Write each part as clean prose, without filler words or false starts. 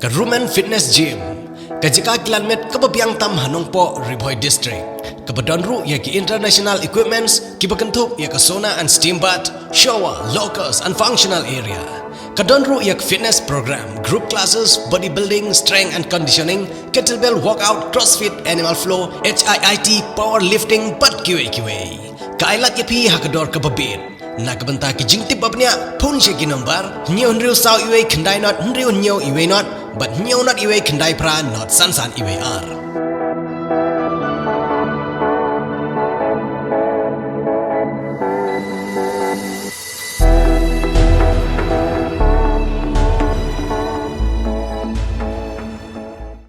Ka Rumen Fitness Gym, ka jika kilomet ka babiang tam Hanongpo Riboy District, ka badonru ya ki international equipments, ki bakentup ya ka sauna and steam bath, shower, lockers and functional area. Ka donru ya fitness program, group classes, bodybuilding, strength and conditioning, kettlebell workout, crossfit, animal flow, HIIT, powerlifting, but QA. Ka ailat ya pi hakador ka babit. Nakabenta ki jingtip babnya phone she ki number nyo nriu sao iwe khandai not nriu nyo iwe not but nyo not iwe khandai pra not san iwe ar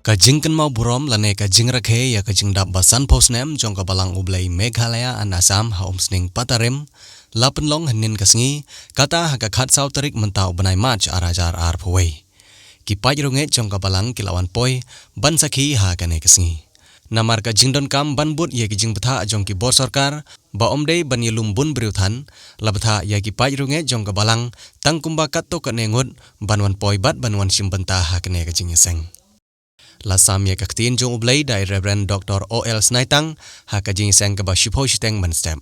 ka jingkan mau burom lane ka jingrakhe ya ka jingdap basan posnem jong ka Balang Blei Meghalaya an Assam ha Umsning Patarim lapen long hanin kasngi kata haka khat sau tarik mentau benai march arajar ar phoi ki pajrunge jong ka Balang kilawan poi ban sakhi ha kane kasngi namar ka jingdon kam ban but ye ki jingbtha jong ki bor sarkar ba omdei ban yelum bun briuthan labtha ye ki pajrunge jong ka Balang tangkumba katto kane ngut banwan poi bat banwan simbanta ha kane ka jingiseng Lasam ye kaktin jong Blei dai Reverend Dr. O.L. Snaitang ha ka jingiseng ka ba shipho shiteng man step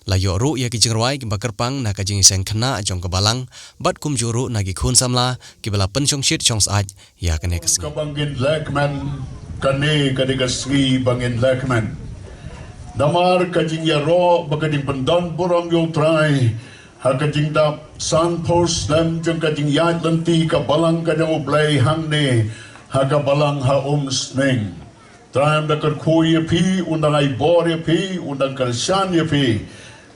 la yo ru ya ki jingrawai ki bakarpang na ka jingiseng khna jong ka Balang bat kum juru na ki khun samla ki bala penchong shit chongs aj ya ka next ka bangin lekman kane ka digasri bangin lekman damar ka jingya ro bakading pendon borong yo try ha ka jingda san post lam jong ka jingyat lanti ka Balang ka jong Blei hangne ha ka Balang ha Umsning tram da kar khoye pi undang ai bor ye pi undang kar shan ye pi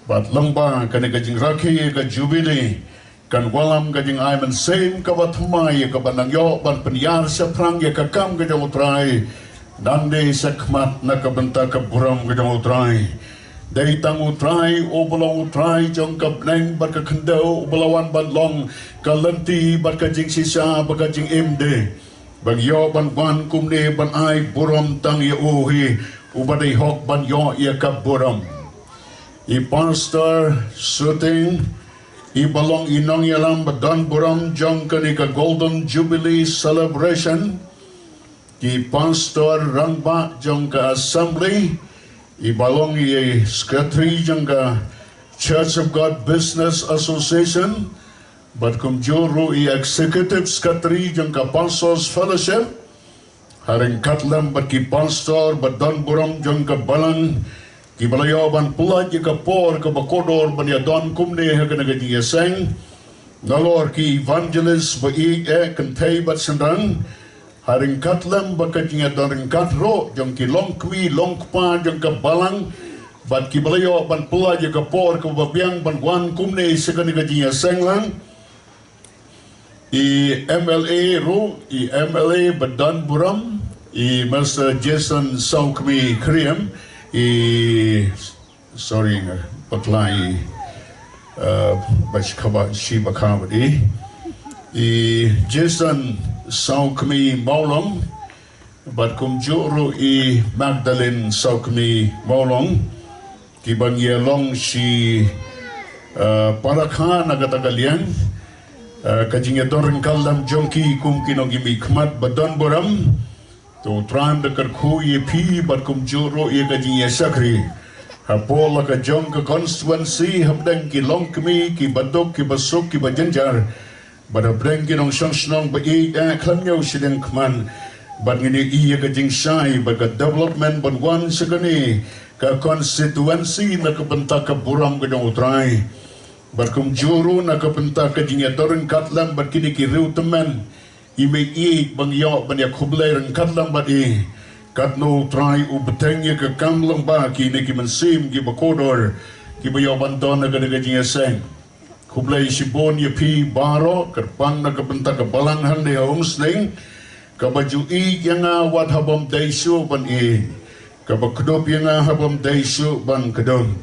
bat lamba kan ka jing rakhi ka Jubilee kan walam ka jing aiman same ka bathmai ka banang yo ban penyar sa prang ya ka kam ka jong utrai dande sakmat na ka benta ka buram ka jong utrai dai tang utrai obolong utrai jong ka bleng bat ka khndo obolawan ban long ka lanti bat ka jing sisa bat ka jing md bang yo ban ban kumne ban ai buram tang ya uhi ubadai hok ban yo ya ka buram I pastor shooting I balong inong yalam badan buram jong kanika golden jubilee celebration I pastor rangba jong ka assembly I balong I secretary jong ka Church of God Business Association but kum juru I executive secretary jong ka pastors fellowship haring katlam bat ki pastor badan buram jong ka Balang ki balayo ban pula ji ka por ka bakodor ban ya don kumne ha kana ga ji seng nalor ki evangelist ba I kan thai bat sandang haring katlam ba ka ji don katro jong ki long kwi long pa jong ka Balang bat ki balayo ban pula ji ka por ka babiang ban wan kumne sa kana ga ji seng lang I MLA ro I MLA badan buram I Mr. Jason Saukmi Kriam sorry patlai bachkaba shibakavadi Jason Saukmi Maulong but kum juru Magdalene Saukmi Maulong kibang yelong si parakha nagatagalian kajing doreng kalam jongki kum kinogimi khmat badan boram to tram da kar khu ye phi bat kum juro ye ka ji ye sakri ha pol ka jong ka constituency habdang ki long kmi ki badok ki basuk ki bajanjar bada breng ki nong shang snong ba e khlan yo sideng khman bat ngini ye ka jing sai ba ka development ban wan sagani ka constituency na ka benta ka buram ka jong utrai bat kum juro na ka benta ka jing ya doreng katlam bat kini ki riu teman Ime bang yo ban ya khublai ran katlam ba kat no try u beteng ye ka kamlang ba ki ne ki mansim ki bakodor ki ba yo ban don na ga ga jing seng khublai sibon ye pi baro kerpang na ka benta ka Balang han de Umsning ka baju yang wat habam daisu ban ka ba kdop yang habam daisu ban kedom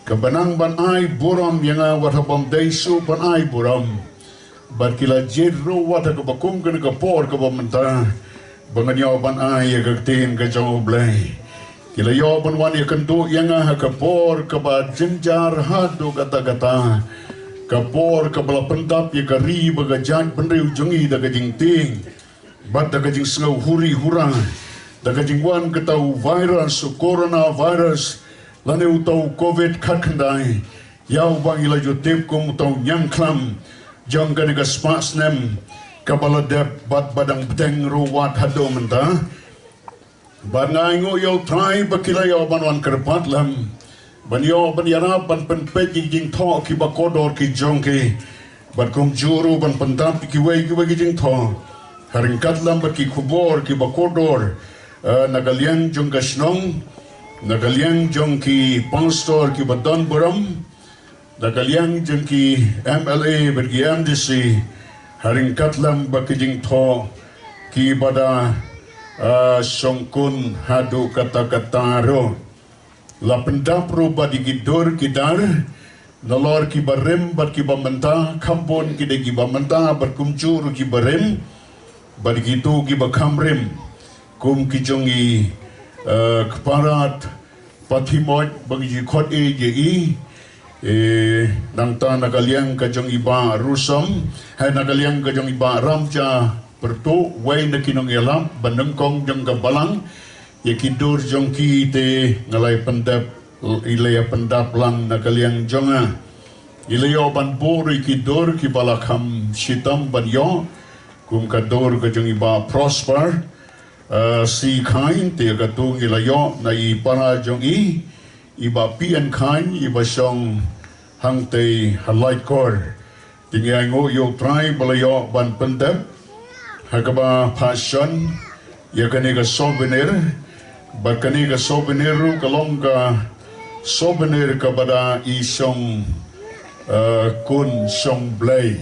ka banang ban ai buram yang wat habam daisu ban ai buram bat kila jedro wata ka bakum ka por ka bamenta bangan yaban ay ka tin ka jong Blei kila yaban wan ya kandu yang ka por ka ba jinjar hadu kata ka por ka bala pentap ya ka ri ba ga jan penriu jungi da ka jing ting bat da kajing sengau huri hura da kajing wan ketau virus coronavirus lane utau covid kakandai yau bang ila jotep kum utau nyangklam jong kane ka spas nem kabala dep bat badang beteng ruwat hado menta ban ngai ngo yo try bakila yo banwan kerpat lam ban yo ban yarap ban penpet jing tho ki bakodor ki jong ki ban kum juru ban pentap ki wei jing tho haringkat lam bat ki kubor ki bakodor nagaliang jong gasnong nagaliang jong ki pastor ki badan buram nagaliang jong ki MLA bat ki MDC haringkat lam bat ki jing tho ki bada songkun hadu kata-kata ro la pendap ro badi gidur kidar nalor ki barem bat ki bamenta kampon ki de ki bamenta bat kumcur ki barem badi gitu ki bakamrem kum ki jongi keparat patimot bagi ji khot je nang ta nakaliang ka jongi ba rusam hai nakaliang ka jongi ba ramcha pertu wai na kinong elam bandengkong jong ka balang ya kidur jong ki te ngalai pendap ilaya pendap lang na kaliang jonga ilayo ban bori kidur ki balakam sitam ban yo kum kadur ka jong iba prosper si kain te ka tung ilayo na i para jong iba pian kain iba song hang te halai kor tingay ngo yo try balayo ban pendap hakaba passion ya kani ka souvenir ba kani ka souvenir kalong ka souvenir ka bada isong kun song Blei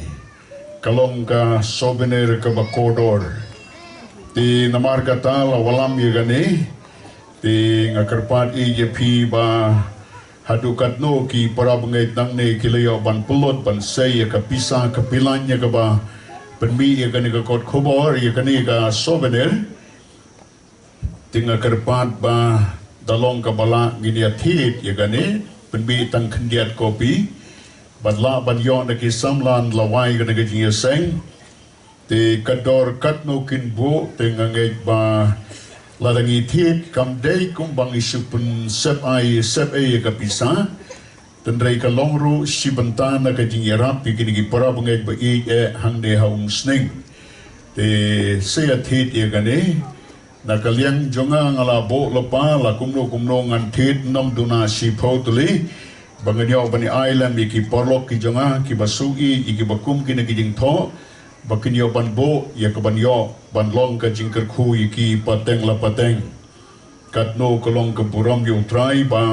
kalong ka souvenir ka bakodor ti namar kata la walam ya gani ti ngakarpat EJP ba hadukat no ki para bangait nang ne kilayo ban pulot ban say ka pisa ka pilanya ka ba penbi ya kani ka kot khobor ya kani ka souvenir tinga kerpat ba dalong ka bala gini athit ya kani penbi tang khendiat kopi badla ban yo na ki samlan lawai kani ka jinga seng te kador katno kin bu tinga ngai ba ladangi thit kam dei kum bang isupun sep ai ka pisa tendrai ka longru sibanta na ka jingyarap pikini ki para bangai ba hangde ha Umsning te saya thit ya gane na kaliang jonga ngala bo lopa la kumno ngan thit nam duna si photuli banganyo bani island ki porlok ki jonga ki basui ki bakum ki na ki jing tho bakinyo ban bo ya ka banyo ban long ka jingker khu ki pateng la pateng katno kolong ka buram yo try ba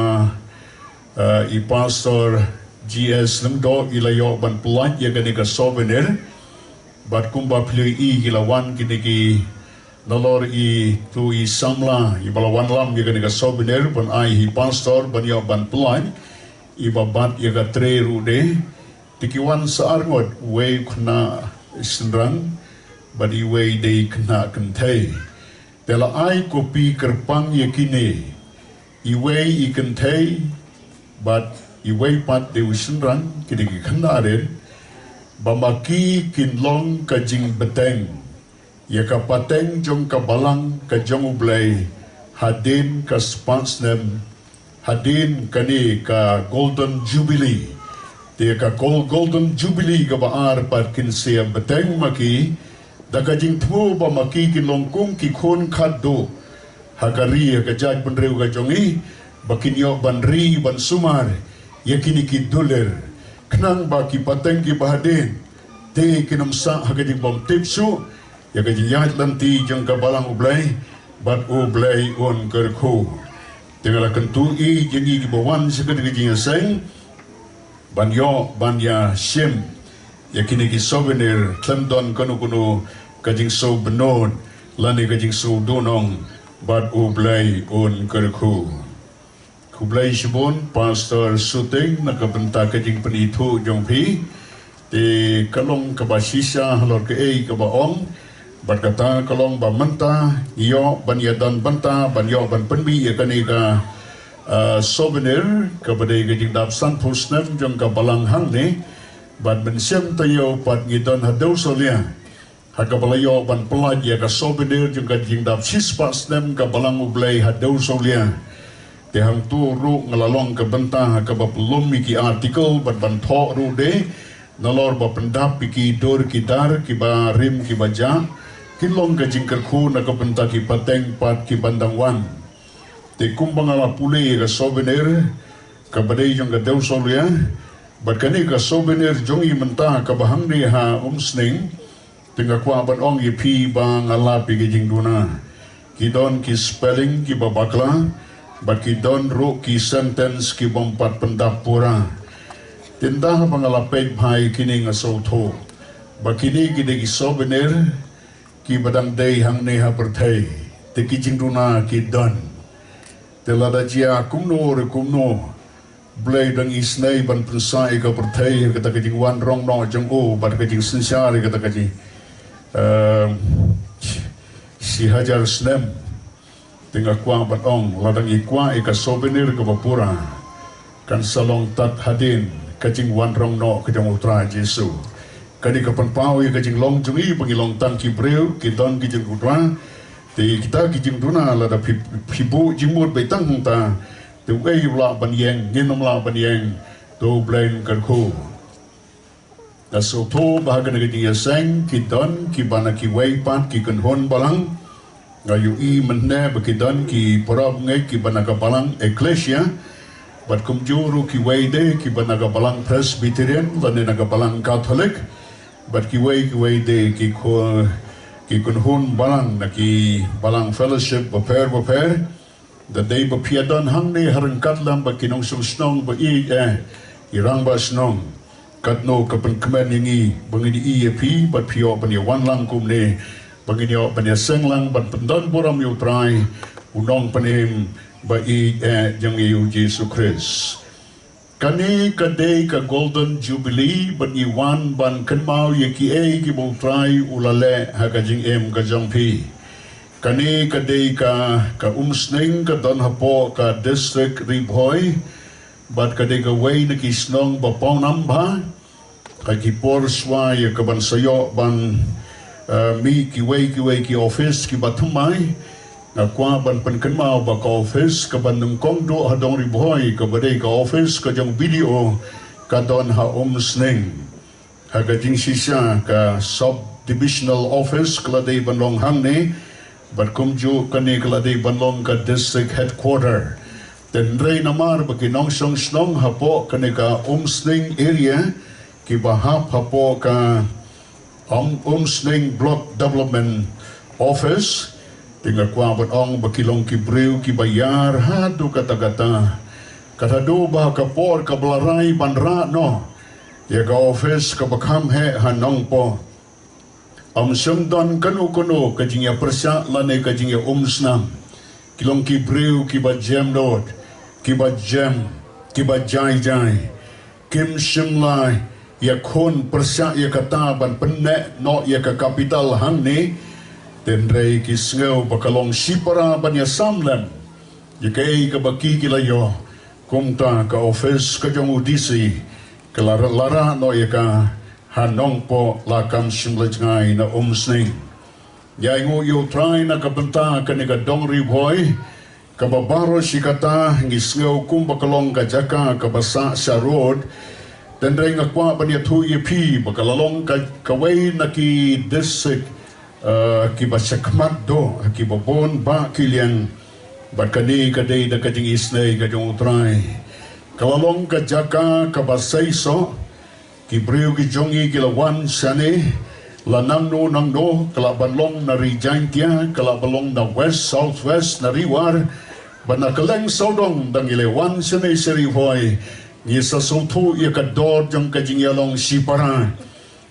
i pastor GS lemdo ilayo ban pulat ya gani ka souvenir bat kumba play I gilawan kini ki nalor I tu I samla I balawan lam ya gani ka souvenir ban ai hi pastor ban yo ban pulat I babat ya ka tre rude tikiwan sa arngot we kuna senrang badi we de kena kentai tela ai kopi kerpang ya kini I we I kentai but iway pat de usunran kini khanaren bamaki kinlong ka jing beteng ya ka pateng jong ka balang ka jong Blei hadin ka spansnem hadin kani ka golden jubilee te ka golden jubilee ka baar pat kinsia beteng maki da ka jing thu bamaki kinlong kung ki khon khaddo hakari ka jaj penreu ka jongi bakinyo banri ban sumar yakini ki dolar knang ba ki pateng ki bahadin te kinam sa hagadi bom tipsu yakadi yat lanti jang ka balang Blei bat Blei on kerko tingala kentu I jengi ki bawan sekadi ki seng banyo banya sim yakini ki souvenir klemdon kuno kajing so benon lani kajing so donong bat Blei on kerko Kublai Shibon, Pastor Suting, nakabenta kajing penito jong pi, te kalong kabasisa halor ke kabaong, berkata kalong ba menta, iyo ban yadan banta, ban yo ban penbi ya kanika souvenir kepada kajing dapsan pusnem jong ka balang hang ni, ban mensiam tayo pat ngidon hadau solia, Hakabalayo ban pelaj ya ka souvenir jung ka jing dap sispas nem ka Balang Blei hadau solia. Te hang tu ru ngalalong ka bentang ka bapulum ki artikel ban ban tho ru de nalor ba pendap ki dor ki dar ki ba rim ki ba ja kilong ka jing ka khu na ka benta ki pateng pat ki bandang wan. Te kumbang ala pule ka souvenir ka badai jung ka dau solia. Bat kani ka souvenir jongi mentah ka bahang ni ha Umsning tinggal kuah ban ong ye pi bang ala pi ki jing duna ki don ki spelling ki babakla bat ki don ro ki sentence ki bompat pendapura tindah bang ala pek bhai kini ngaso tho bakini ki de ki souvenir ki badang dei hang ne ha perthai te ki jing duna ki don te lada jia kumno Blei dang isnei ban persai ka perthai kata ka jing wan rong no jong o bat ka jing sensyar kata ka jing si hajar snem tinggal kuang batong ladang ikwa ika souvenir ke bapura kan salong tat hadin kajing wan rong no kajang utra Jesu kadi kapan pau ya kajing long jungi pangilong tang ki breu ki don ki jing kutwa ti kita ki jing duna lada pibu jimut betang ta te wei la ban yeng nginom la ban yeng to blain kan ko da so to bahaga na kajing yaseng ki don ki bana ki wei pat ki kanhon balang ngayu i menne ba ki don ki porab ngai ki bana ka balang ecclesia bat kumjuru ki wei de ki bana ka balang presbyterian dan na ka balang catholic bat ki wei de ki kanhon balang na ki balang fellowship ba per da dei ba piadon hang ne harangkat lam ba kinong snong ba irang ba snong katno kapan kemen yangi bangini EAP bat pio bania wan lang kumne bangini bania seng lang bat pendon boram yu trai unong panim ba yangi yu Jesu Christ kani kadei ka golden jubilee ban iwan ban kenmau yaki ki bo trai ulale hakajing ka jongpi kani kadei ka Umsning ka don hapo ka district ribhoy bat kadai ka way na kisnong bapong namba kaki porswa ya ka ban sayo ban mi ki way ki office ki batumay na kwa ban pankanmao ba ka office ka ban nungkong do hadong riboy ka badai ka office ka jang video ka don ha Umsning ha ka jing sisya ka sub-divisional office kaladai banlong hangne bat kumju kani kaladai banlong ka district headquarter dan rey namar bagi nong snong hapo kaneka Umsning area ki bahap hapo ka Umsning block development office tinggal kwa bat ong bagi long ki breu ki bayar hadu kata-kata do bah ka por ka belarai bandra no ya ka office ka bakam he hanong po Semdon kanu ka jingya persya lane ka jingya Umsnam kilong ki breu ki ba jam dot ki ba jai kim simlai ya khon persya ya kata ban penne no ya ka capital hang ni tenrei ki sngo bakalong sipara ban ya samlem ya kai ka baki ki layo kumta ka office ka jong udisi ka lara no ya ka hanong po lakam simlajngai na Umsning ya ingo yo try na kabenta ka ni ka dongri boy kababaro si kata ngisngaw kum bakalong ka jaka kabasa sa road dan ray nga kwa banya tu yepi bakalalong ka kaway na ki district ki basakmat do ki babon ba kiliang bakani kadai da kajing isnay kajong utray kalalong ka jaka kabasay so ki briu ki jongi ki lawan sane lanang no nang no kalabanlong na rijaintia kalabalong na west southwest na riwar banakaleng sodong dang ilewan sene serihoy ni sa sotu ya kador jang kajingyalong sipara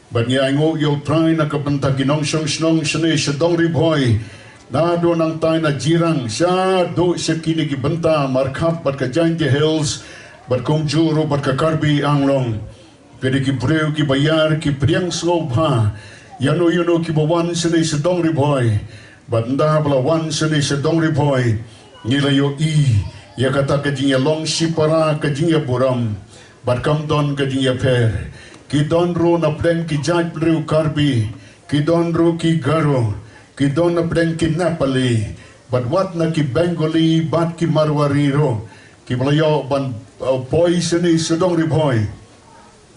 banya ngo yo try na kabanta ginong snong sene sedong riboy na do nang tay na jirang sya do sa kini gibanta markap bat ka jainte hills bat kumjuro bat ka karbi anglong pwede ki breu ki bayar ki priang slob ha yano ki bawan sene sedong riboy bat nda bala wan sene sedong riboy nilayo ya kata kajingya long sipara kajingya buram bat kam don kajingya per ki don ro na plan ki jaj breu karbi kidon ru ki garo, kidon na preng ki Nepali, but what na ki Bengali, bat ki Marwari ro, ki Malayo ban poison is sedong riboy,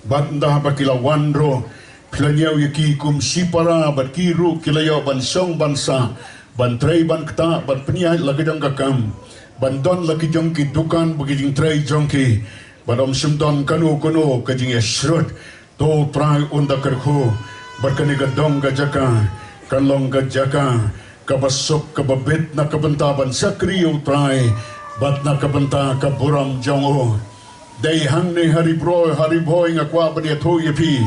bat ndah ba kilawan ro, pilanyaw yaki kum sipara, bat kiru kilayo ban song bansa, ban tray ban kta, ban peniyay lagi dong kakam, ban don lagi jong ki dukan, bagi jing tray jong ki, ban om simdon kanu kajing esrut, to try unda kerku, berkani gadong gajaka, kalong gajaka, kabasok kababit na kabentaban sakriyo try, bat na kabenta kaburam jongo. Day hang ni hariboy ngakwa bani ato yepi,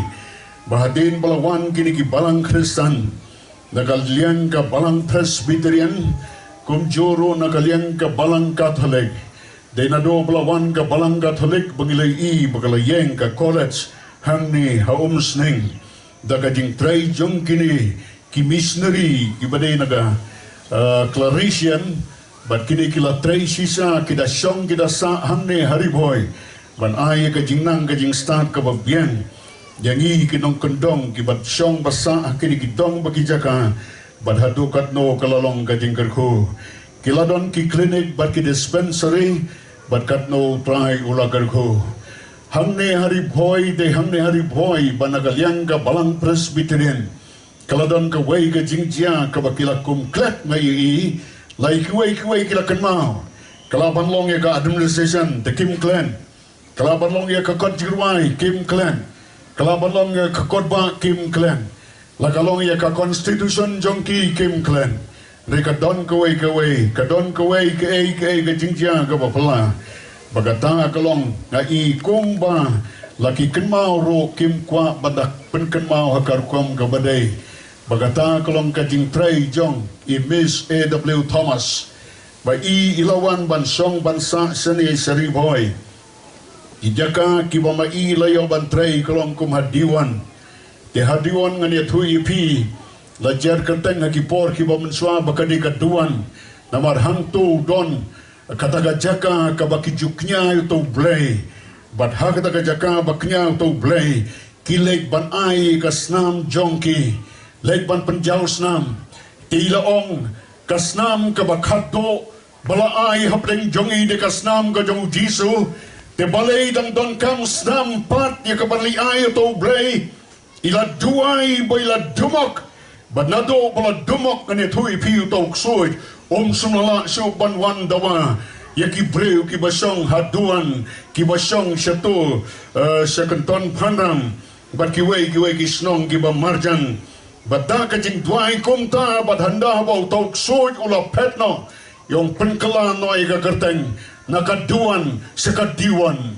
bahadin balawan kini ki Balang Kristan, nagalian ka Balang Presbyterian, kumjoro nagalian ka Balang Catholic, day nado balawan ka Balang Catholic bangilay bagalayeng ka college, hang ni Umsning, dagajing tray jong kini ki missionary ibaday naga Claretian, but kini kila tray sisa kita syong kita sa hang ni hariboy, ban ay kajing nang kajing start kababyan, yangi kinong kondong kibat syong basa kini kitong bagi jaka, bat hadukat no kalalong kajing kerku, kiladon ki klinik bat ki dispensary, bat kat no try ula kerku. Hangne hari boy banagalyang ka Balang Presbyterian, kaladon ka way ka jingjia ka bakila kumklet ngayi lai kuway kila kenmao, kalaban long ya ka administration the Kim Clan, kalaban long ya ka Kodjirwai Kim Clan, kalaban long ya ka Kodba Kim Clan, lakalong ya ka Constitution Jongki Kim Clan, reka don kaway kadon kaway ka jingjia ka bapala. Bagata kalong nga kumba laki kenmau ro kim kwa badak pen kenmau hakar kom gabaday. Bagata kalong kajing tray jong Miss A.W. Thomas ba ilawan bansong bansa seni sariboy. Ijaka kibama layo ban tray kalong kumhadiwan. Te hadiwan ngani thui pi lajar kerteng hakipor kibama menswa bakadi kaduan namar hantu don kataga jaka kabaki juknya itu Blei, bat ha kataga jaka baknya itu Blei, kilek ban ai kasnam jongki, lek ban penjau snam, tilaong kasnam kabakato, bala ai hapdeng jongi de kasnam ka jong Jisu, te balai dang don kam snam pat ya kabali ai itu Blei, ila duai ba ila dumok, bat nado bala dumok kani thui piu tok suit. Sunala suban wan dawa ya ki breu ki basong haduan ki basong satu sekenton pandam bat ki wei ki snong ki ba marjan bada ka jing duai kumta bat handa ba tok suit ula petno yung penkala noi ka kerteng nakaduan sekadiwan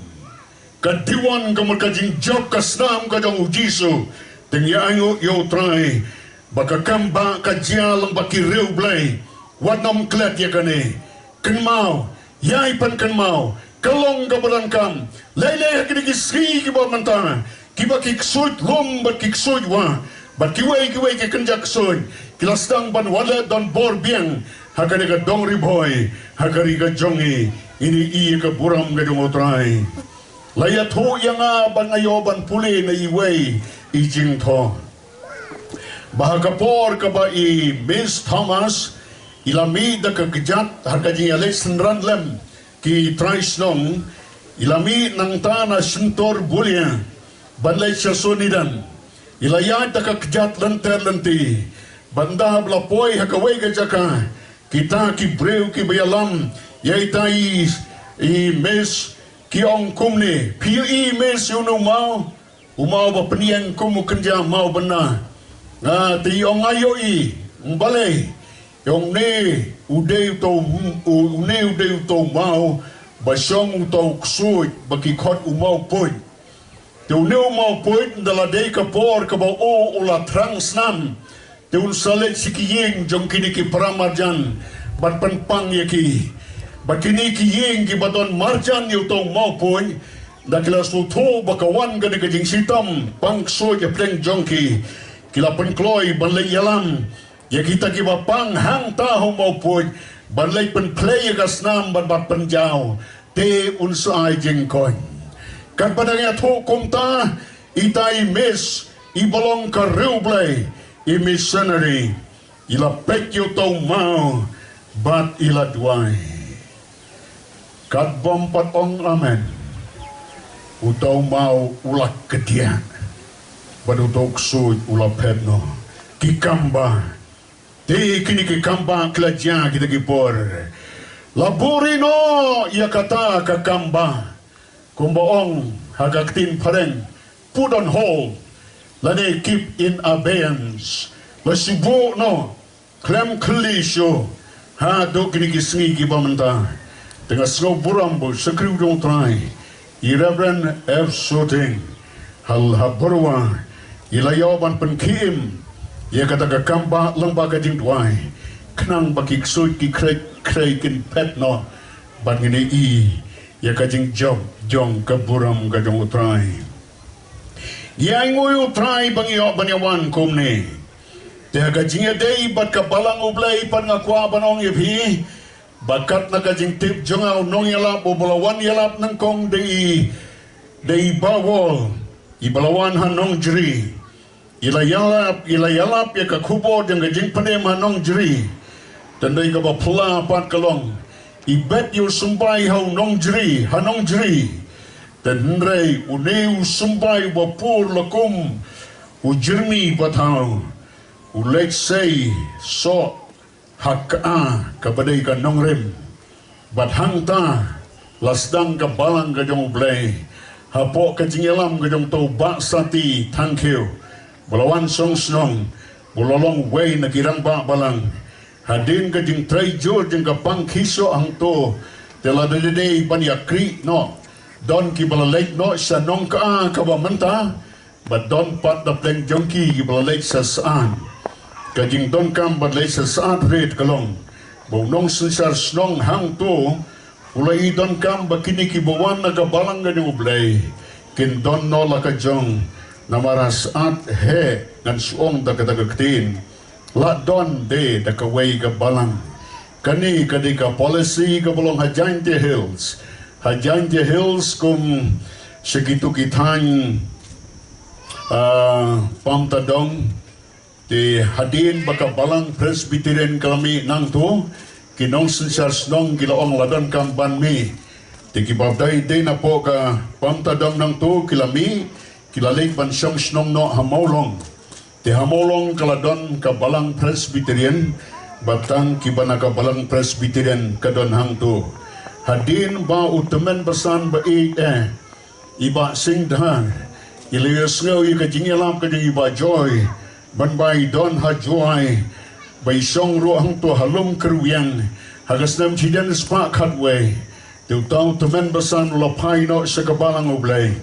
kadiwan ka makajing job kasnam ka jong Jisu teng ya ango yo try baka kamba ka jialang baki reu Blei. Wadnom klet ya kane kenmau yai pan kenmau kalong ka barangkam lele hakini kisri ki ba manta ki ba kiksut lom ba kiksut wa ba kiwei ki kenjak sun kilastang ban wala don bor biang hakani ka dongri boy hakari ka jongi ini ka buram ka dong otrai layat ho yang ban ayoban puli na iwei ijing tho bahakapor ka ba Miss Thomas ilami da kekejat harkaji Alex Nrandlem ki Traisnong ilami nang tanah sentor bulia banlay siya sunidan ilayad da kekejat lenti banda blapoy hakaway gajaka kita ki breu ki bayalam yaitai mes ki ong kumne piu mes yunu mau ba peniang kumu kenja mau bena ti ong ayo balay yung ne udeu to mau basong to ksut bakikot umau poy tu ne umau poy dalade ka por ka ba o ula transnam tu salet sikiyeng jong kini ki pramarjan bat panpang yaki bakini ki yeng ki badon marjan yu to mau poy dakila suto bakawan gani kajing sitam pangso ya pleng jongki kila penkloy balay yalam ya kita kiba pang hang tahu maupun balai pen play kasnam ban bat penjau te unsai jengkon kan padangnya tu kumta itai mes ibolong ka Blei missionary, ila pek yu tau mau, bat ila duai. Kat bom pat ong amen, utau mau ulak ketiak, bat utau ksui ula pedno, kikamba, di kini kikamba kelajia kita kipor, laburino ia kata kakamba, kumbaong hagaktin pareng, put on hold, lani keep in abeyance, lasibu no, klem kelisyo, ha do kini kisngi kibamenta, dengan slow burambo sekriw dong try, Reverend F. Shooting, hal haburwa, ilayawan penkim, ia kata kakamba lembaga jing tuai, kenang bagi ksui ki krek kin pet no, bangini i, ia kajing job jong kaburam kajong utrai. Ia ngoy utrai bangi banyawan kumni, dia kajing edei bat ka Balang Blei pan ngakwa banong ipi, bakat na kajing tip jongaw nong yalap o balawan yalap ng kong dei bawol, ibalawan hanong jiri, ilayalap ya kakubo yang kajing panem hanong jiri, tandai ka bapula pat kalong, ibet yu sumbay hanong jiri, tandai uneu sumbay bapur lakum, ujirmi pathaw, ulek say so, haka kabadai ka nongrem bat hangta lasdang ka Balang ka jong Blei hapo ka jingelam ka jong tau bak sati thank you balawan song snong bulolong way na kirang ba Balang hadin ka jing tray jor jing ka pangkiso ang to tela dede banya kri no don ki balalek no sa nong ka ba menta but don pat da pleng jongki ki balalek sa saan kajing don kam badlay sa saat red kalong bonong sensar snong hang to ulai don kam bakini ki bawan naga Balang ga ni Blei kin don no la kajong namaras at he ngan suong da katagaktin la don de da kaway ga Balang kani kadika policy ga bolong Hajante Hills kum segitu kitang pamtadong di hadin baka Balang Presbyterian kami nang tu kinong sensar snong gilaong ladan kamban mi di kibabday day na po ka pamtadang nang tu kilami kilalik bansong snong no hamolong di hamolong kaladon ka Balang Presbyterian batang kibana ka Balang Presbyterian kadon hang tu hadin ba utamen basan ba iba sing dahan ilayos ngaw ika jingilam ka iba joy ban bay don hajoy bay song ruang to halum kerwiang hagas nam chidan spa katway tu tau temen basan lapai no sa Balang Blei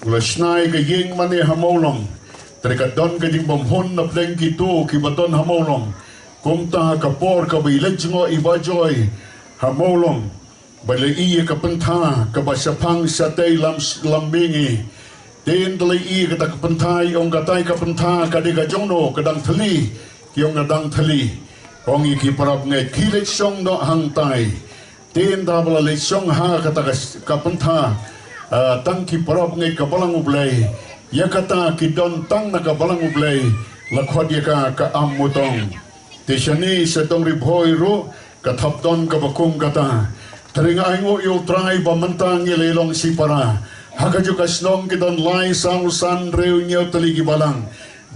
ula snai ka ying mani hamolong trika don ka jing bomhon na pleng kitu ki baton hamolong kumta ka por ka bilaj ngo ibajoy hamolong bale iya ka penta ka basapang sa tay lambingi den dalai i kata kapentai ong katai kapenta kadika jongno kadang thali kiong kadang thali ong i ki parap ngai khile song no hang tai den da bala le song ha kata kapenta tang ki parap ngai ka Balang Blei ya kata ki don tang na ka Balang Blei lakhwat ya ka amutong te shani se tong ri bhoi ro ka thap don ka bakum kata teringa aingo yo trai ba mantang ye lelong si para haka juga snong kidon lai sang san reu nyau teligi Balang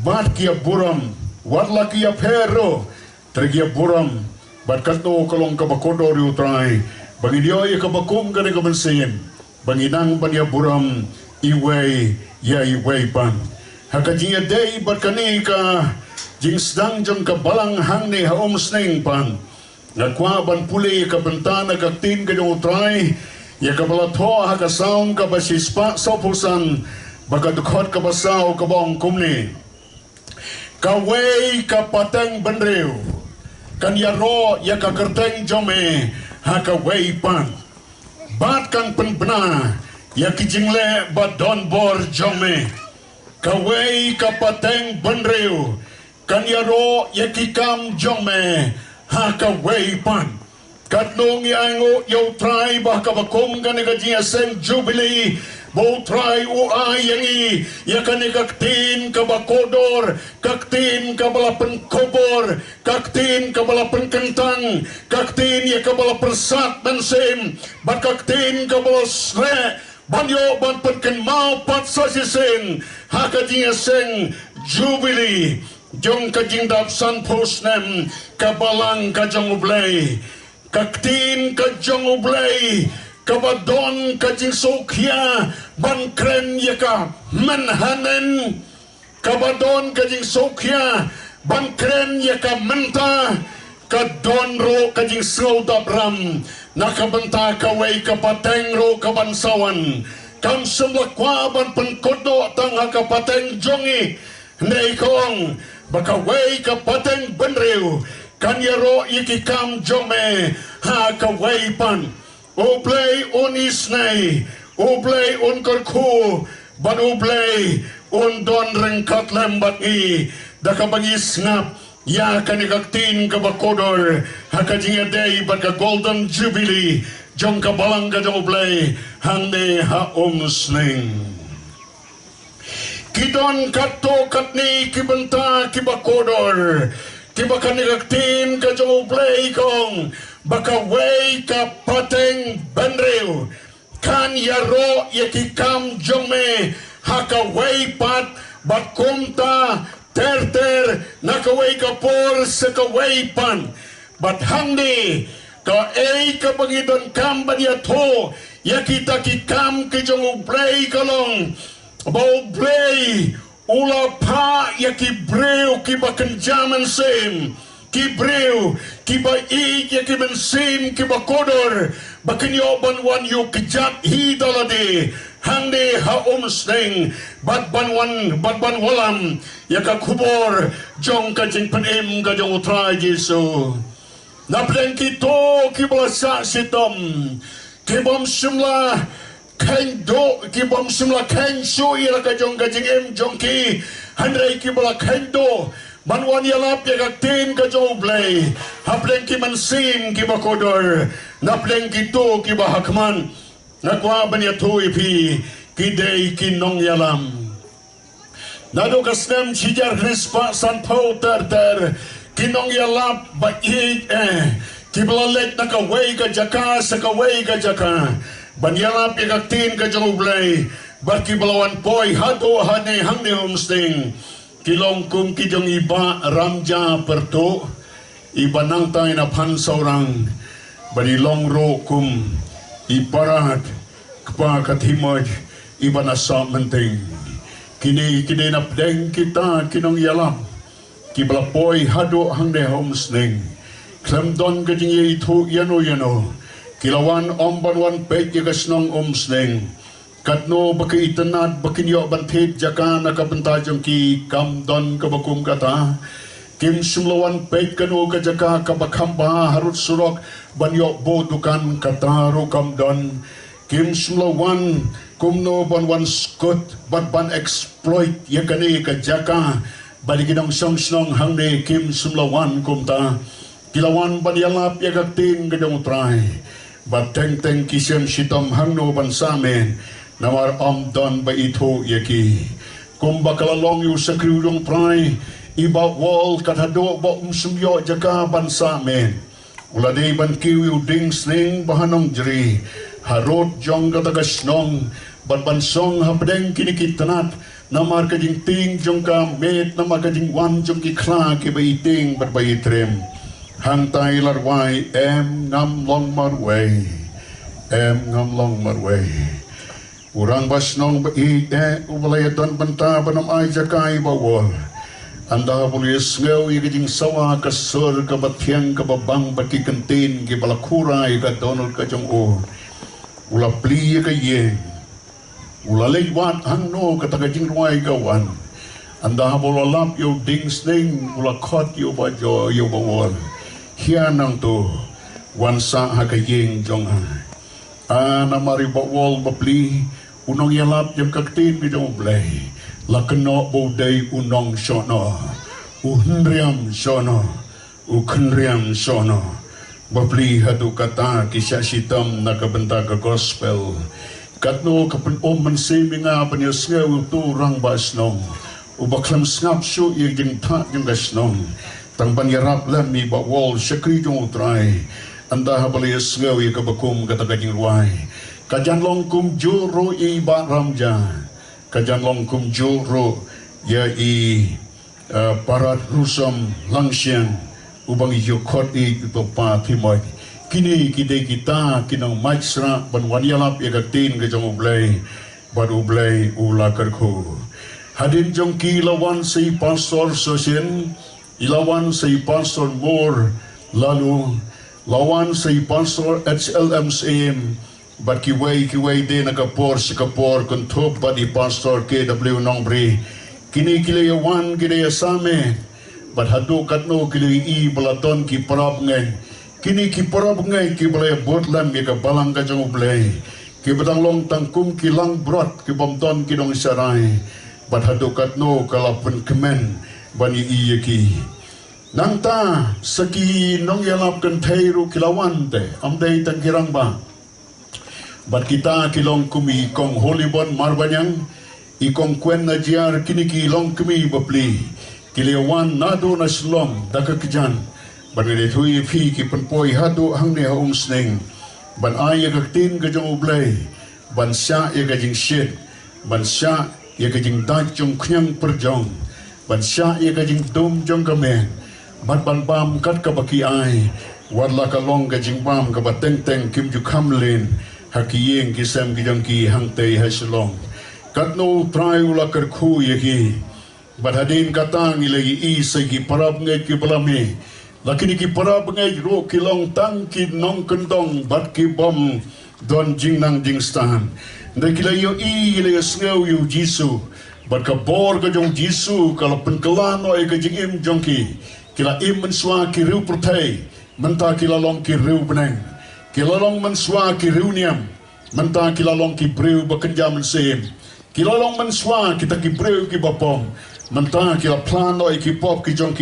bat kia buram watla kia pero tergia buram bat kato kolong kabakodo riu trai bangi dio ia kabakum kane kabensin bangi nang bania buram iwei ya iwei pan haka jinga dei bat kani ka jing sedang jong ka Balang hang ne ha Umsning pan ngakwa ban puli ka bentana ka tin ka jong trai ya kabala thoa ha ka saung ka basispa sopusan baka dukhot ka basaw ka bong kumni ka wei ka pateng benreu kan ya ro ya ka kerteng jome ha ka wei pan bat kan penbena ya kijingle bat don bor jome ka wei ka pateng benreu kan ya ro ya kikam jome ha ka wei pan Katnong yango yo try baka bakum ka ni kajia sen Jubilee Bautray uay yangi yakani kaktin kabakodor, kaktin kabalapan kobor, kaktin kabalapan kentang, kaktin yakabala persat bensin, bat kaktin kabala sre, banyo ban penken mau pat sasisen, hakajing seng Jubilee, jong kajing dap san posnem, kabalang kajong Blei, kaktin kajong Blei, kabadon kajing sokya ban kren yaka manhanen, kabadon kajing sokya ban kren yaka menta, kadon ro kajing saudabram nakabenta kaway kapateng ro kabansawan kam semlakwa ban penkodo tang kapateng jongi neikong bakaway kapateng benriu kanyaro ikikam jome ha kaway pan Blei on isnay, Blei on karku, ban Blei on don rengkat lembat ni, dakabangis ngap, ya kanikaktin kabakodor, hakajing aday bat ka golden jubilee, jong kabalang ka jong Blei, hangde ha umsning. Kidon kato katni kibenta kibakodor, kibakanigaktin ka jong Blei kong, baka way ka pateng benreu kan yaro yakikam jome haka way pat bat kumta ter nakaway ka por sa kaway pan bat hangdi ka ka bagidon kam baniato yakita kikam kijong Blei kalong bau Blei ula pa yakibreu kibakanjaman sem kibreu kiba ik yakibensin kiba kodor bakinyo banwan yu kijat hidalade hande ha umsning badban walam yakakubor jong kajing penem kajong utray Jesu naplen kito kibalasa sitom kibam simla kendo kibam simla kenso ira kajong kajing em jongki handai kibala kendo Banwan yalap yakaktin ka Blei, hapleng ki mansin ki bakodor, napleng ki to ki bahakman, nakwa banya to ipi, ki day ki nong yalam. Nado kasnem Ksiar Krispa san po ter, ki nong yalap ba ik ki balalet nakaway ka jaka sa kaway ka jaka, banyalap yakaktin ka Blei, bat ki balawan poy hado hane hangni umsning. Kilong kum kijong iba ramja perto iba nang tayo na pansaurang banilong ro kum iparat kapa katimod iba na sa menting kini na pdeng kita kinong yalam kiblapoy hado hangde umsning klemdon kajing itu yano kilawan ombanwan pek yagasnong umsning katno baki itanat bakinyo bantit jaka nakabentajong ki kamdon kabakum kata kim sumlawan pek kanu kajaka kabakamba harut surok banyo bodukan kata ro kamdon kim sumlawan kumno banwan skut ban exploit yakani kajaka baliginong song hangde kim sumlawan kumta kilawan banyalap yakaktin kadong utray bateng kisem sitom hangno bansamen Nawar amdan ba ito yaki kung bakalalong yu sa kriudong pray iba wal katado ba umsumyo jaka bansa men ulade ban kiw dingsning bahanong jeri harot jong katagasnong banbansong hapdeng kinikitanat namar kajing ting jong ka met namar kajing wan jong kikla kibaiting barbayitrem hangtay larway ngam long marway Urang basnong baik ubalayadan banta banam ay jakay bawal. Anda bulis ngaw iging sawa kasur kabatyang kababang bakikantin kibalakuray ka donol ka jong o. Ula pli ka yeng. Ula leywat hangno katagajing ruay gawan. Anda bulalap yo dingsning ula kot yo bajo yo bawal. Hiyanang to wansa hakayeng jong ha. Namari bawal bapli unong yalap jam kaktin bidong Blei lakeno bodai unong sono uhnriam sono ukhnriam sono bapli hadu kata kisah sitam nakabenta ka gospel katno kapan man seminga panyasngaw tu rang basnong ubaklam ngap syu jing tha jing gasnong tang panyarap lam mi ba wall syakri jong utrai anda habali sngaw kabakum kata kajing ruai kajan long kum juro i ba ramja kajan long kum juro ya i parat rusam langsiang ubang yokot i pa thimoy kini kita kinang maisra ban wanyalap ya gatin ke jong Blei baru Blei ula kerku hadin jong ki lawan si pastor sosin ilawan si pastor mor lalu lawan si pastor HLMCM bat kiway de nakapor si kapor kuntop ba di pastor KW Nongbri kini kilayawan kini asame bat hadu katno kili i balaton ki parap ngen kini ki parab ngai ki Blei botlam ki ka Balang ka jong Blei ki badang long tangkum ki lang brot ki bomton ki dong sarai bat hadukat no kalapun kemen bani iya ki nang ta saki nong yalap kan thairu kilawan te amdai tan kirang ba bat kita kilong kumi kong holibon marbanyang ikong kwen na jiar kini ki long kumi bapli kilewan nado na slom dakakijan ban ni thui phi ki panpoi hadu hang ne Umsning ban ai ka tin ka jong Blei ban sha ye ka jing shit ban sha ye ka jing da chung khyang perjong ban sha ye ka jing dum jong ka men ban bam kat ka baki ai warla ka long ka jing bam ka ba teng kim ju kham len haki yeng ki sam ki jong ki hang tei ha shlong kat no trai ula kar khu ye ki ban hadin katang ilagi i sai ki parab ngai ki balami lakini ki para bengai ro ki long tang ki nong kendong bat ki bom don jing nang jing stan de ki la yo i le sneu yu jisu bat ka bor ka jong jisu kalau penkelan oi ka jing im jong ki la im menswa ki riu pertai menta ki la long ki riu beneng ki la long menswa ki riu niam menta ki la long ki breu bekenjam sem ki la long menswa kita ki breu ki bapom menta ki la plan oi ki pop ki jong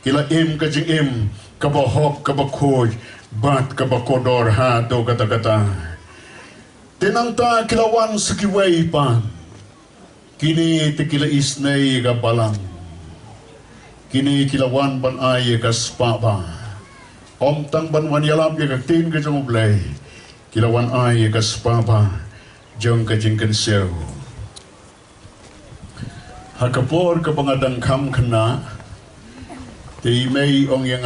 kila im ka jing im ka ba hop ka ba khoj bat ka ba kodor ha do kata tenang ta kilawan sekiway pa kini te kila isnay ka Balang kini kilawan ban ay ka spa ba om tang ban wan yalap ya ka tin ka jong Blei kilawan ay ka spa ba jong ka jing kan sew hakapor ka pangadang kam kena Di may ong yang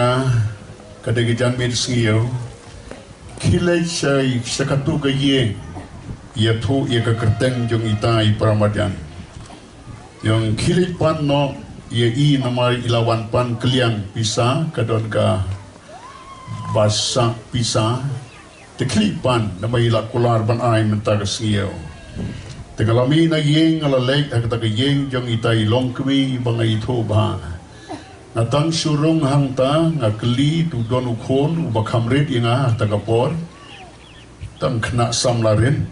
kadagijan mit singiyo kilay say sa katuga yeng iya to iya kakerteng jong itay pramadyan yung kilay pan no iya i namay ilawan pan kaliang pisa kadon ka basa pisa te kilay pan namay ilakular ban ay mentaga singiyo te kalami na yeng alalek kataga yeng jong itay longkwi bangay ito ba natang surung hangta ngakli tu don ukon ubakamrit inga tagapor tang kena samlarin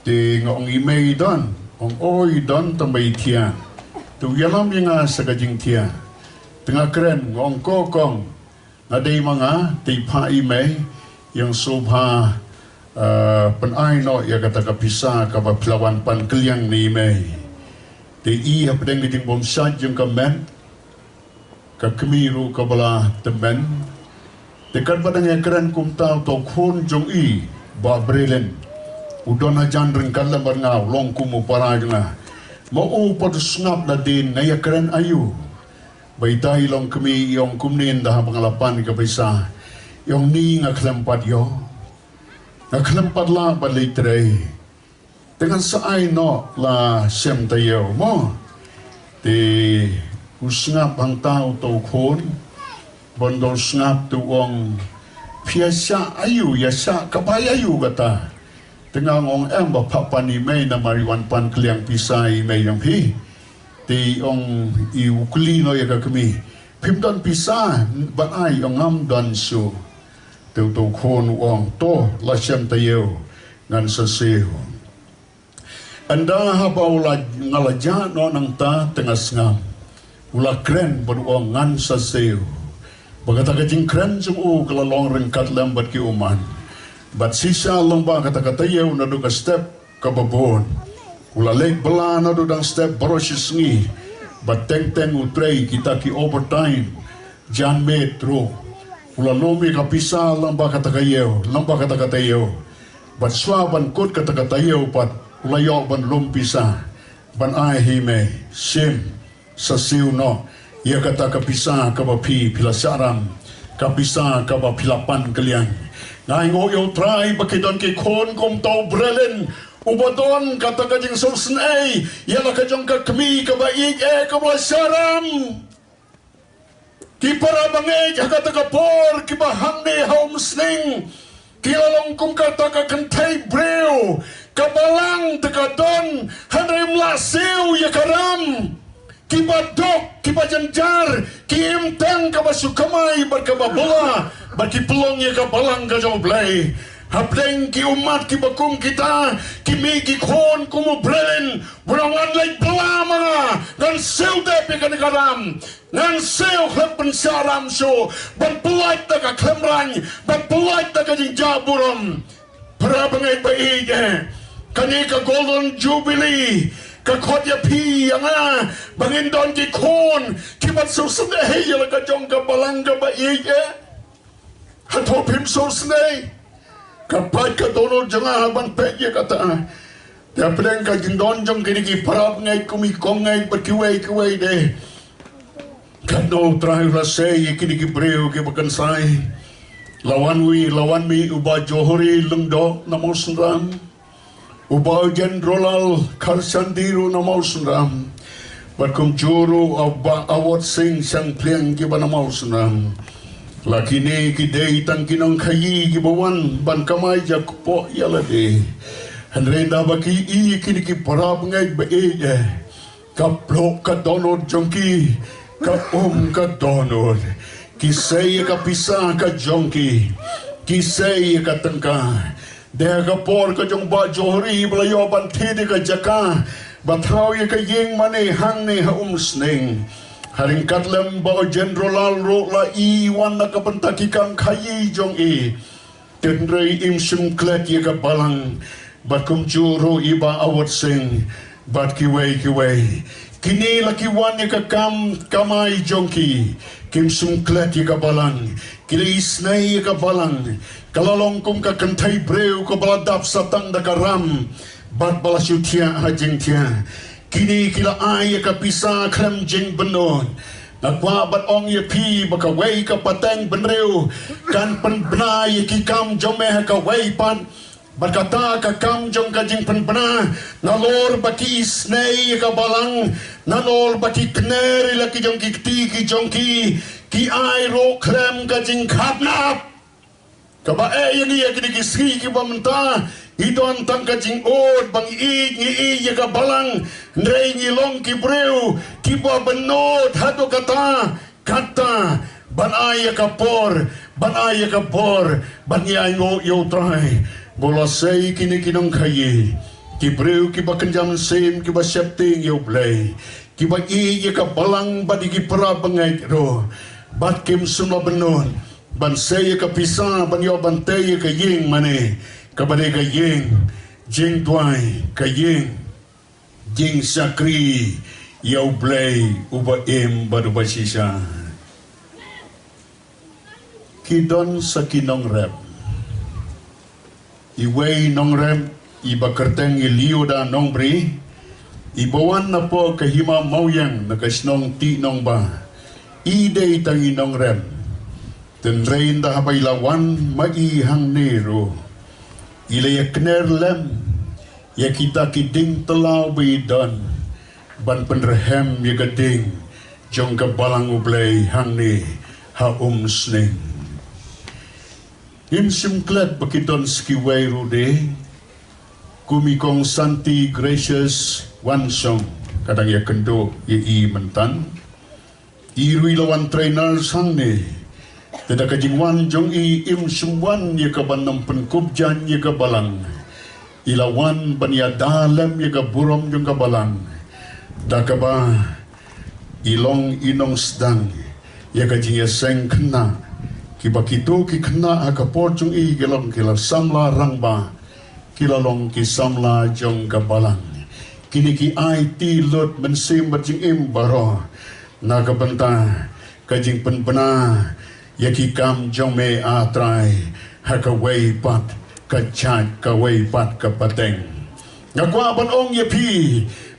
ti ngong imei don ong oi don tambay tia tu yalam inga sagajing tia tengah keren ngong kokong ngadai mga ti pa imei yang subha penai no ya kata kapisa kapa pelawan pan keliang ni imei ti i hapdeng gajing bom syaj yung kamen ka kemiru ka bala temen dekat padang ekran kumtau to khon jong i ba brelen udon ajan rengkan lambar ngau long kumu para janga mo u pod snap na din na ekran ayu baitai long kemi yong kumnin dah pangalapan ka bisa yong ni ngaklempat yo ngaklempat la balitre dengan saai no la sem tayo mo ti usngap ang tao to khon bondol snap tu ong piasa ayu yasa kabay ayu kata tengah ong em ba papani may na mariwan pan kliang pisay may yang pi ti ong iukli no ya kami pimdan pisa ban ai ong am dan su tu to khon ong to la syam tayo ngan saseo anda habaula ngalaja no nang ta tengah ngam ula kren beruang ngan saseo bagata kajing kren sumu kelalong rengkat lambat ki uman bat sisa lomba kata-kata yau nadu ka step kababon. Ula lek belana do dang step broshes ngi. Bateng-teng utrei kita ki overtime. Jan metro. Ula lomi kapisa lamba kata yeo. Bat swa ban kot kata yeo pat. Ula yok ban lumpisa. Ban ai hime sim sasiu no. Ia kata kapisa kabapi pilasaram. Kapisa kabapilapan kalian. Ngai ngoyo try bakidon ke kon kom tau brelen. Ubadon kata kajing sulsen ialah kajong kami kabaik kabasaram. Ki para bangay kata kapor ki bahang ni Umsning. Kilalong kung kata ka kantay breu kabalang tekadon hanay mlasiw ya karam. Ki badok ki bajanjar ki imtang kabasukamay barkababula barki pelong ya kabalang kajong Blei. Hapleng ki umat ki bakum kita ki mi ki kon kumubrelen burangan lay bela mga ngan sew depi kanikaram ngan sew klep pensaram so ban pelait ta ka klemrang ban pelait ta ka jingjaburam para bangay baige kani ka golden jubilee ka khotya pi anga bangin don ki kon ki bat susne yala ka jong ka balang ka baige hatopim susne kapag ka dono janga haban pekye kata ya pedang ka jindon jong kini ki parap ngai kumikong ngai berkiwai de kado trai rasai kini ki breu ki bakan sai lawan mi uba johori lengdo namo sunram uba jenderal karsandiru namo sunram berkum juru awat sing sang pliang ki namo sunram laki ni kidei tang kinong kayi kibawan ban kamay jakpo yalade henrenda baki i kini ki parab ngai beege kaplo ka donor jongki ka ka donor kisay ka pisa ka jongki kisay ka tangka de ka por ka jong ba johri blayo ban thide ka jaka bathaw ye ka yeng mane hang ne Umsning haring katlem bao jenderal ro la i wan na kapentakikan kayi jong tenrei imsum klet ye ka balang bat kum juro iba awat sing bat kiwei kini laki wan ye ka kamai jongki kim sum klet ye ka balang kili isnai ye ka balang kalalong kum ka kantai breu ko baladap satang da karam bat balasutia hajing tia kini kila ay ka pisa klem jing benon nakwa bat ong ye pi baka wei ka pateng benreu kan penbna ye ki kam jome ka wei pan berkata ka kam jong ka jing penbna nalor baki isnei ka balang nalor baki kner laki jong ki jong ki ay ro klem ka jing khatnap ka ba ye ni ye ki sri ki bamta idon tang ka jing od bang i ye ka balang ndrei ngilong ki breu ki ba benot hado kata ban ay ka por ban ya ngo yo trai bola sei kini kinong khaye ki breu ki ba kanjam sem ki ba septing yo Blei ki ba i ye ka balang ba di ki pra bangai ro bat kim sumla benon ban sei ka pisa ban yo ban te ka ying mane kabade ka yeng jing tuai ka yeng jing sakri yau Blei uba baru basisa kidon sa kinong rep iwei nong rep iba kerteng iliu da nong bri ibawan na po kahima mauyang nakasnong ti nong ba idei tangi nong rep tenrein da habay lawan maihang nero ilaya kner lem ya kita kiding telau bidan ban penrehem ya gading jong ka balang Blei hang ni Umsning imsim klet bakidon skiway rude kumikong santi gracious wansong kadang ya kendo ya i mentan irui lawan trainers hang ni tidak kajingwan jong imsim wan ya kabanam penkubjan ya kabalang ilawan ban ya dalam ya kaburom jong kabalang dakaba ilong inong sedang ya kajing ya seng kena kiba kito ki kena akapor jong gelong kelar samla rangba kilalong ki samla jong ka balang kini ki ai ti lot mensim berjing im baro na ka banta ka jing penpena ya ki kam jong me atrai ha ka wei pat ka chat ka wei pat ka pateng ngakwa ban ong ye pi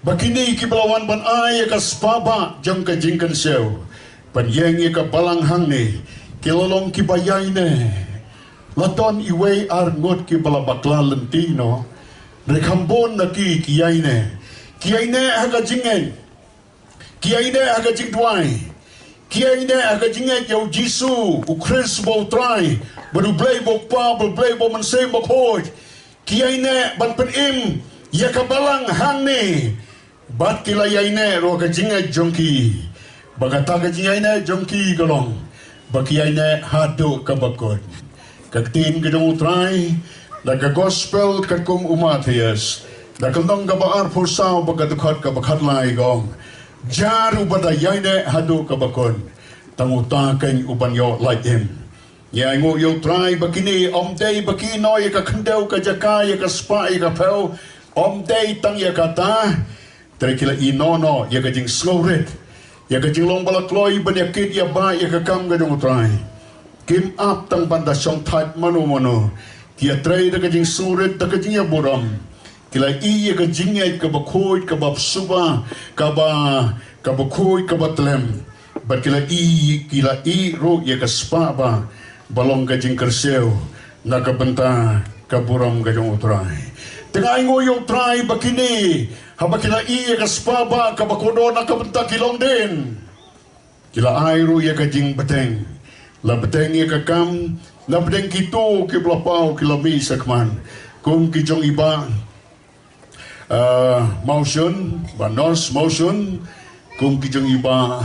bakini ki balawan ban ai ka spaba jong ka jing kan seo pan yeng ye ka balang hang ni kilalong ki bayai ne laton iway arngot ki balabakla lentino rekambon na ki kiyay ne haga jingen kiyay ne haga jingdwai kiyay ne haga jinget yaw jisu u Chris bo try baru Blei bo pa baru Blei bo mansay bo khoj kiyay ne ban pen im ya ka balang hang ni bat kila yay ne ro ka jinget jongki bagata ka jingay ne jongki galong bakiyay ne hado ka bakod kaktin gedung utrai daga gospel kakum umathias dakalong gabaar pursao bagadukhat ka bakhatlai gong jaru bada yaine hadu ka bakon tanguta keng ubanyo like him ya ngo yo trai bakini omdei bakino ya ka khandeu ka jaka ya ka spa ya ka pheu omdei tang ya kata trekila inono ya ka jing slowret ya ka jing long balakloi banyakit ya ba ya ka kam gedung utrai kim up tang banda song type mano kia trai da ka jing suret da ka jing ya buram kila i ya ka jing ai ka bakhoi ka bab suba ka bakhoi ka batlem but kila i ro ya ka spa ba balong ka jing kerseu na ka benta ka buram ka jong utrai tengah ngo yo trai bakini haba kila i ya ka spa ba ka bakodo na ka benta kilong din kila ai ro ya ka jing beteng la beteng ye ka kam la beteng kito ke blapau ke la mi sakman kum ki jong iba motion ba nos motion kum ki jong iba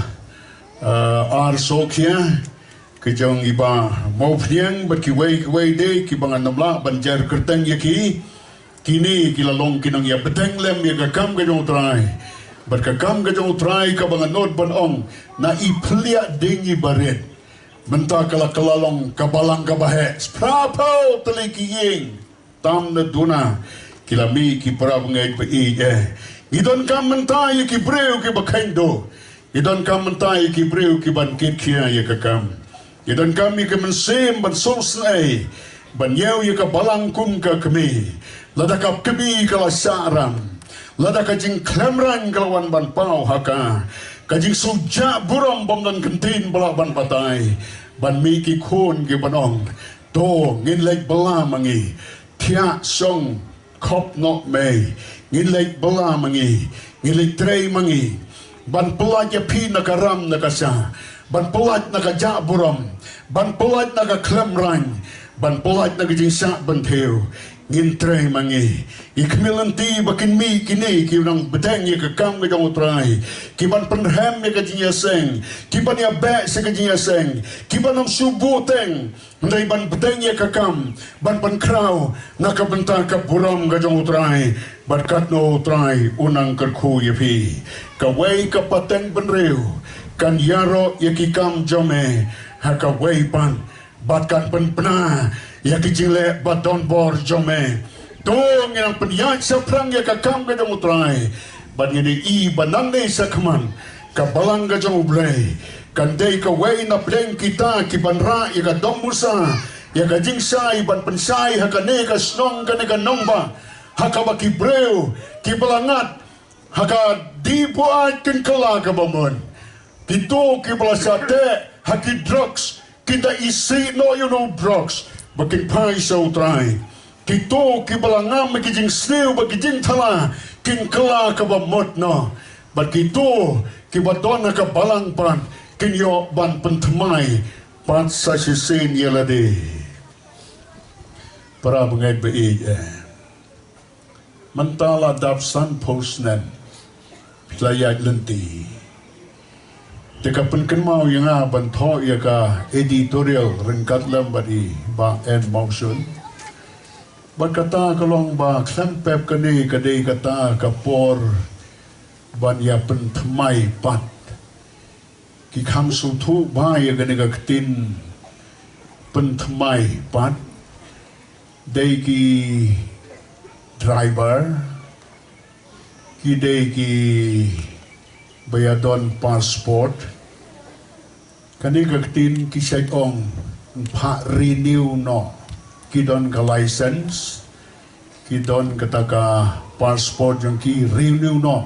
ar sokia ke jong iba mo phiang ba ki wei de ki bangan namla banjar kerteng ye ki kini ki la long kinong ya beteng lem ye ka kam ke jong trai bar ka kam ke jong trai ka bangan not ban ong na i plia dingi baret Menta kala kalalong kabalang kabahe sprapo teliki ying tam na duna kilami ki para bangay pa iye idon kam menta ye ki breu ki bakaindo idon kam menta ye ki breu ki bankit kia ye kakam idon kam ye ki mensim ban sosnay ban yew ye ka balang kum ka kami ladakap kami kala saram ladaka jing klemran kalawan ban pau haka kajing suja buram bom dan kentin bala ban patai ban mi ki khon ki banong to ngin lek bala mangi thia song khop no me ngin lek bala mangi ngin lek trei mangi ban pelat ya pi na karam na kasa ban pelat na ka ja buram ban pelat na ka klemran ban pelat na ka jing sa ban theu ngin trei mangi ikmilanti bakin mi kini ki nang beteng ye ka kam ga jong trai ki ban penham ye ka jinya seng ki ban ya ba se ka jinya seng ki ban nam subu teng ndai ban beteng ye ka kam ban pan krau na ka benta ka buram ga jong trai berkat no trai unang ka khu ye pi ka wei ka pateng benreu kan yaro ye ki kam jome ha ka wei pan batkan penpena ya kijile baton bor jome dong yang penyan seprang ya kakam ga jong utrai ban ngini i banang nei sakman ka balang ga jong Blei kan dei ka wei na pleng kita ki banra ya ka dong musa ya ka jing sai ban pensai ha ka ne ka snong ka ne ka nongba ha ka ba ki breu ki balangat ha ka di po atin kala ka bamon kito ki balasate ha ki drugs kita isi no you know drugs baking pai so try kito ki balangam ki jing sneu ba ki jing thala king kala ka ba mot no but kito ki badona ka balang pan kin yo ban pentmai pan sa sin yelade para bangai be mantala dap san postnen playat lenti Jika penkenmau yang ban tho ya ka editorial rengkat lambari ba en motion berkata kalong ba klan pep kani kadai kata kapor ban ya pentemai pat ki kham su thu ba ya kani ka tin pentemai pat dai ki driver kide ki bayadon passport kani gaktin ki ong pa renew no kidon ka license kidon kataka passport yung ki renew no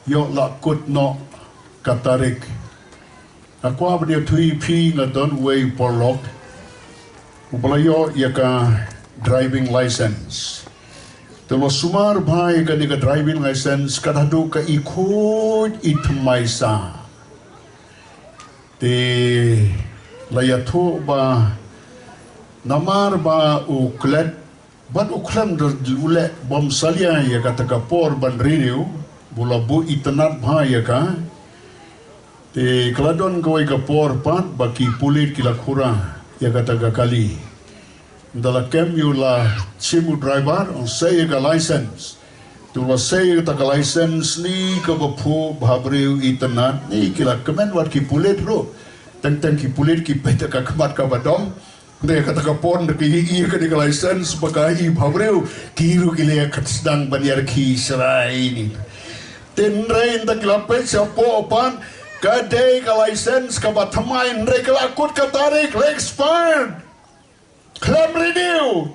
yo lakut no katarik ako abdi thui pi nga don way porlok upalayo yaka driving license telo sumar bhai kani ka driving license kadadu ka ikut itmaisa te layatho ba namar ba uklet ban uklam dule bom salia ya kata kapor ban renew bula bu itanat bhai ka te kladon kawai kapor pat baki pulit kila khura ya kata kali dala kem you la simu driver on say ka license tu la say ka license ni ka bapu bhabriu itanat ni kila kemen wat ki pulit ro tentang ki pulit ki peta ka kemat ka badong dia kata kapon ki i ka di license bagai bhabriu kiru kile kat sedang banyar ki serai ni tenrain tak lape siapo opan kadai ka license ka batamain rek lakut ka tarik expired claim renew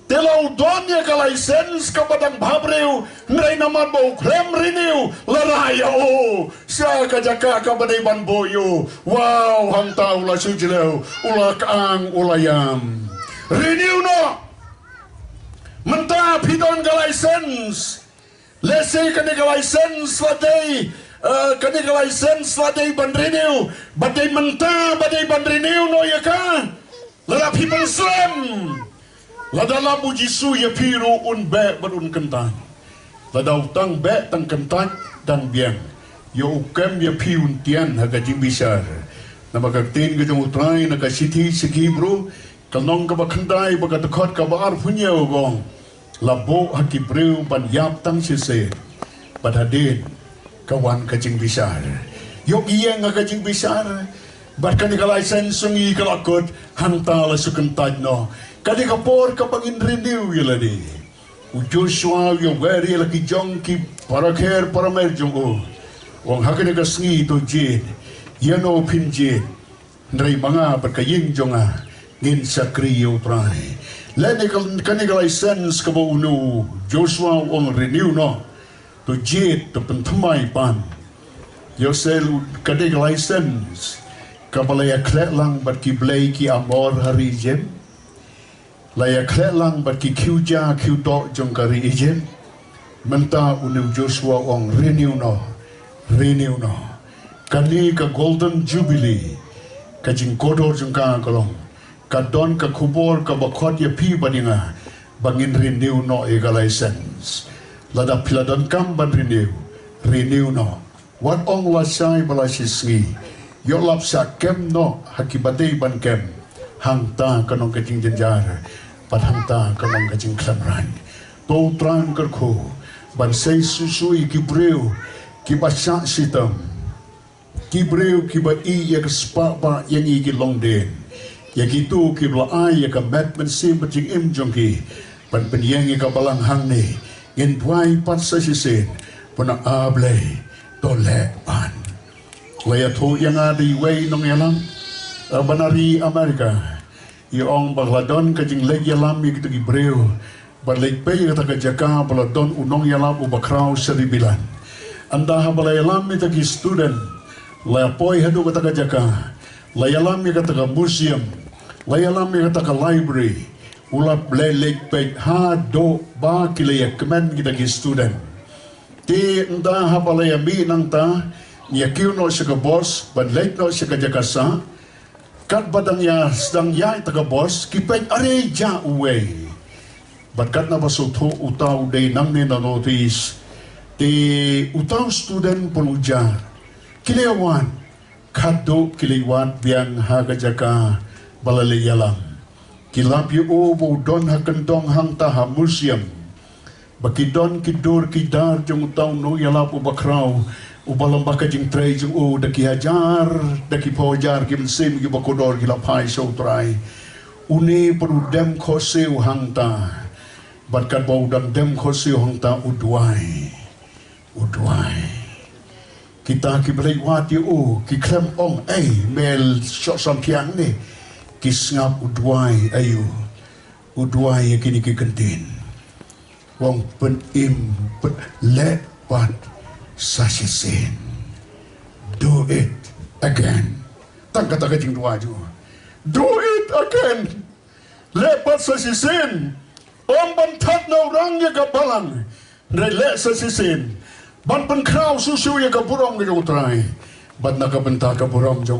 telau donya ka license ka badang bhabreu ngai naman bau claim renew laraya o sia ka jaka ka badai ban boyo wow hang tau la sujileu ula kaang ulayam renew no menta pidon ka license lese ka ni ka license ladai kani ka license ladai ban renew badai menta badai ban renew no ya ka lada people slam lada labu jisu ya piru un be berun kentan lada utang be tang kentan dan biang ya ukem ya piun tian haga jimbisar nama kaktin ke jong utrai na ka siti siki bro kalnong ka bakandai baka tekot ka baar punya gong labo haki breu ban yap tang sise badadin kawan ka jimbisar yok iya nga ka jimbisar bahkan kalau license sungi kelakut hantar sukan tajno kadi kapor kapangin renew yeladi Joshua yung wari laki jong ki parakher paramer jong o wang hakane ka sungi to jin yano pinjin ndrai mga berkaying jonga ngin sakriyo trai lene kani ka license ka bo unu Joshua on renew no to jit to pentumai pan yosel kadi ka license kapalaya klet lang bat ki Blei ki amor hari jem laya klet lang bat ki kiuja kiuto jong kari ijem menta unu Joshua ong renew no kani ka golden jubilee ka jing kodor jong ka kolong ka don ka kubor ka bakot ya pi baninga bangin renew no e ka license lada piladon kam ban renew no wat ong lasai balasisngi yo lap sa kem no hakibatay ban kem hangta kanong kajing janjar pat hangta kanong kajing klamran to tran karko ban say susui ki breu ki basa sitam ki breu ki ba i ya spa ba yang i ki long den ya gitu ki bla ai ya ka batman sim bajing im jongki ban penyang ka balang hang ni ngin puai pat sa sisen puna Blei tole pan laya tu yang ada way nong yalam banari Amerika iong bagladon kajing leg yalam gitu ki breu balek pe kata ka jaka baladon unong yalam ubakrau seribilan anda habala yalam ita ki student laya poi hadu kata ka jaka laya yalam kata ka museum laya yalam kata ka library ulap leg pe ha do ba kilaya kemen kita ki student ti anda habala yami nang ta ya kiu no siya ka boss ban late no siya ka jakasa kat badang ya sedang ya ita ka boss kipay are ja uwe bat kat na basuto utaw day nang ni na notice ti utaw student puluja kilewan kado kilewan biang ha ka jaka balalayalam kilap yu o don ha kandong hang ta ha museum bakidon kidur kidar jong utaw no yalap ubakraw ubalang baka jing tray jing daki hajar daki pawajar kim sim ki bakodor ki lapai so try uni perudem khoseu hangta Bat kan bau dam dem khosi hong ta udwai. Kita ki belai wati ki klem ong mel syok sampiang ni. Ki sngap udwai ayu. Udwai kini ki kentin. Wong pen im lepat sasisin. Do it again. Tak kata kecing dua ju. Do it again. Lepat sasisin. Om bantat na orang ya ka Balang. Relek sasisin. Ban pen kraw susu ya ka burong ke utrai. Ban nakabenta ka burong jo.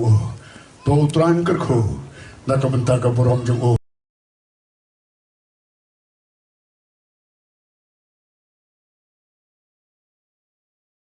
To utrai kerko. Nakabenta ka burong jo.